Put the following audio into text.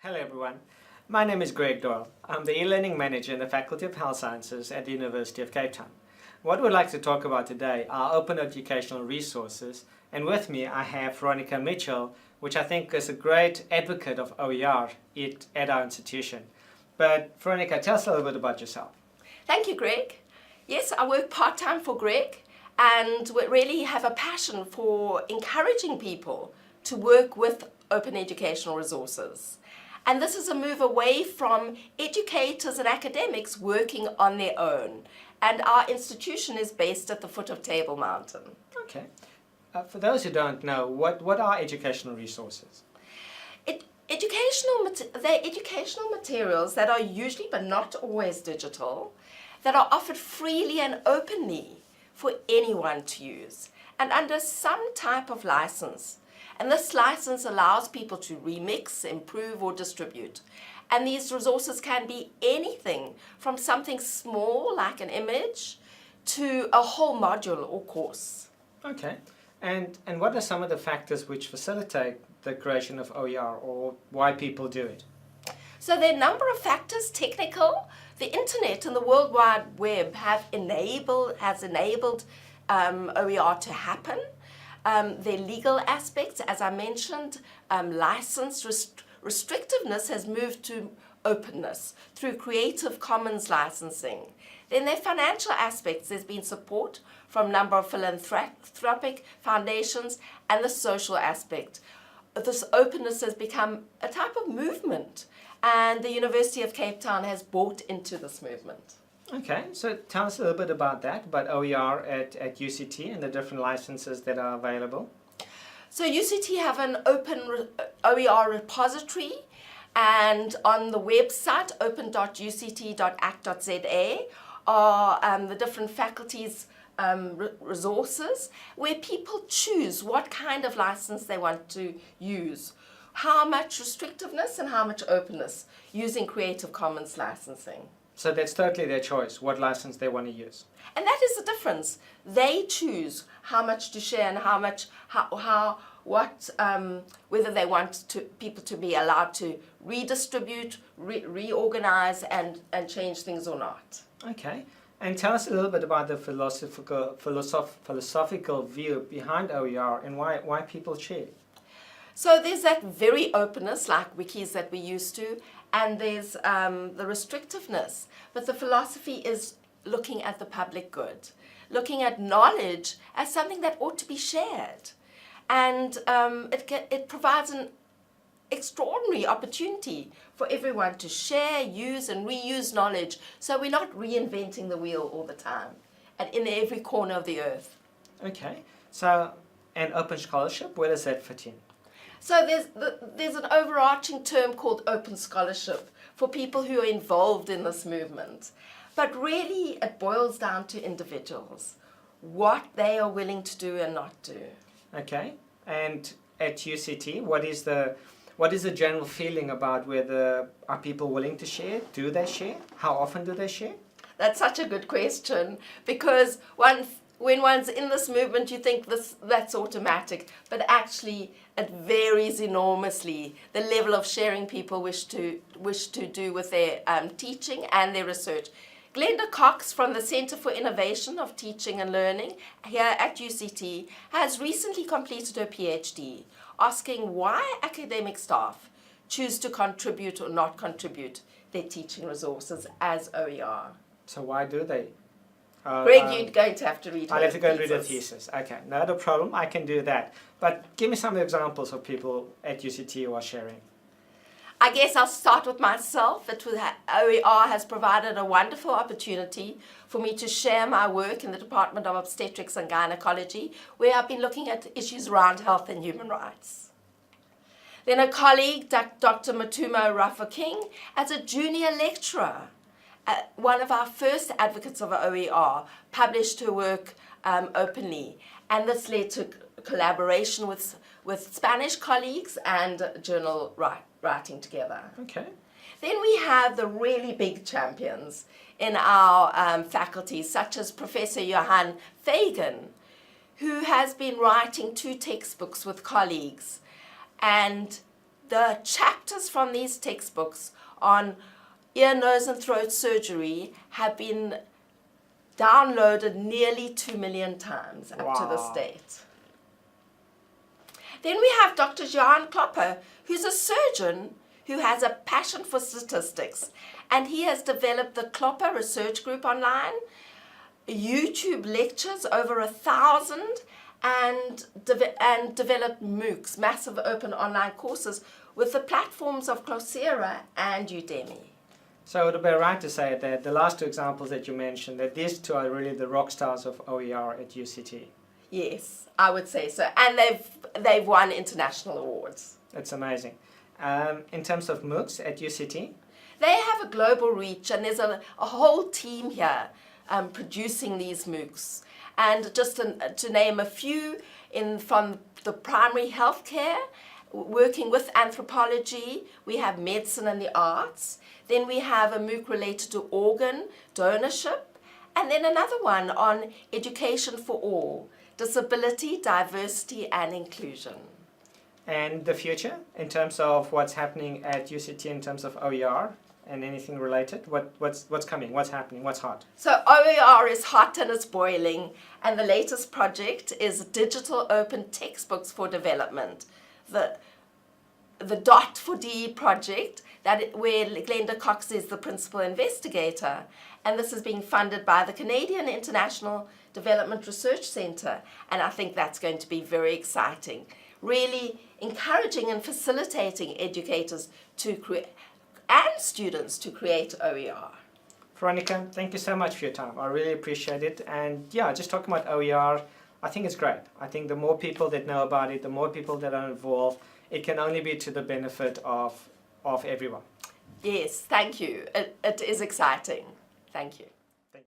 Hello everyone, my name is Greg Doyle. I'm the e-learning manager in the Faculty of Health Sciences at the University of Cape Town. What we'd like to talk about today are open educational resources, and with me I have Veronica Mitchell, which I think is a great advocate of OER at our institution. But Veronica, tell us a little bit about yourself. Thank you, Greg. Yes, I work part-time for Greg, and we really have a passion for encouraging people to work with open educational resources. And this is a move away from educators and academics working on their own. And our institution is based at the foot of Table Mountain. Okay. For those who don't know, what are educational resources? They're educational materials that are usually, but not always, digital, that are offered freely and openly for anyone to use and under some type of license. And this license allows people to remix, improve, or distribute. And these resources can be anything from something small like an image to a whole module or course. Okay. And what are some of the factors which facilitate the creation of OER, or why people do it? So there are a number of factors. Technical. The internet and the World Wide Web has enabled OER to happen. Their legal aspects, as I mentioned, license restrictiveness has moved to openness through Creative Commons licensing. Then their financial aspects, there's been support from a number of philanthropic foundations, and the social aspect. This openness has become a type of movement, and the University of Cape Town has bought into this movement. Okay, so tell us a little bit about that, about OER at UCT and the different licenses that are available. So UCT have an open OER repository, and on the website open.uct.ac.za are the different faculties' resources where people choose what kind of license they want to use, how much restrictiveness and how much openness using Creative Commons licensing. So that's totally their choice, what license they want to use. And that is the difference. They choose how much to share and whether they want people to be allowed to redistribute, reorganize, and change things or not. Okay. And tell us a little bit about the philosophical view behind OER and why people share. So there's that very openness, like wikis that we used to, and there's the restrictiveness. But the philosophy is looking at the public good, looking at knowledge as something that ought to be shared. And it provides an extraordinary opportunity for everyone to share, use, and reuse knowledge, so we're not reinventing the wheel all the time and in every corner of the earth. Okay. So, an open scholarship, where does that fit in? So there's an overarching term called open scholarship for people who are involved in this movement. But really it boils down to individuals, what they are willing to do and not do. Okay. And at UCT, what is the general feeling about whether are people willing to share? Do they share? How often do they share? That's such a good question, because when one's in this movement, you think that's automatic, but actually it varies enormously, the level of sharing people wish to do with their teaching and their research. Glenda Cox from the Center for Innovation of Teaching and Learning here at UCT has recently completed her PhD, asking why academic staff choose to contribute or not contribute their teaching resources as OER. So why do they? Greg, you're going to have to read I'll have to go and read the thesis. Okay, not a problem, I can do that. But give me some examples of people at UCT who are sharing. I guess I'll start with myself. OER has provided a wonderful opportunity for me to share my work in the Department of Obstetrics and Gynecology, where I've been looking at issues around health and human rights. Then a colleague, Dr. Matumo Rafa-King, as a junior lecturer, one of our first advocates of OER, published her work openly, and this led to collaboration with Spanish colleagues and journal writing together. Okay. Then we have the really big champions in our faculty, such as Professor Johan Fagan, who has been writing 2 textbooks with colleagues, and the chapters from these textbooks on ear, nose and throat surgery have been downloaded nearly 2 million times up to this Wow. date. Then we have Dr. Jan Klopper, who's a surgeon who has a passion for statistics, and he has developed the Klopper Research Group online, YouTube lectures over 1,000, and developed MOOCs, massive open online courses, with the platforms of Coursera and Udemy. So it would be right to say that the last two examples that you mentioned, that these two are really the rock stars of OER at UCT. Yes, I would say so. And they've won international awards. It's amazing. In terms of MOOCs at UCT, They have a global reach, and there's a whole team here producing these MOOCs. And just to name a few, from the primary healthcare, working with anthropology, we have medicine and the arts. Then we have a MOOC related to organ donorship. And then another one on education for all, disability, diversity and inclusion. and the future in terms of what's happening at UCT in terms of OER and anything related. What's coming? What's happening? What's hot? So OER is hot and it's boiling, and the latest project is digital open textbooks for development. The DOT for D project, where Glenda Cox is the principal investigator, and this is being funded by the Canadian International Development Research Centre, and I think that's going to be very exciting. Really encouraging and facilitating educators and students to create OER. Veronica, thank you so much for your time. I really appreciate it. And yeah, just talking about OER, I think it's great. I think the more people that know about it, the more people that are involved, it can only be to the benefit of everyone. Yes, thank you. It is exciting. Thank you.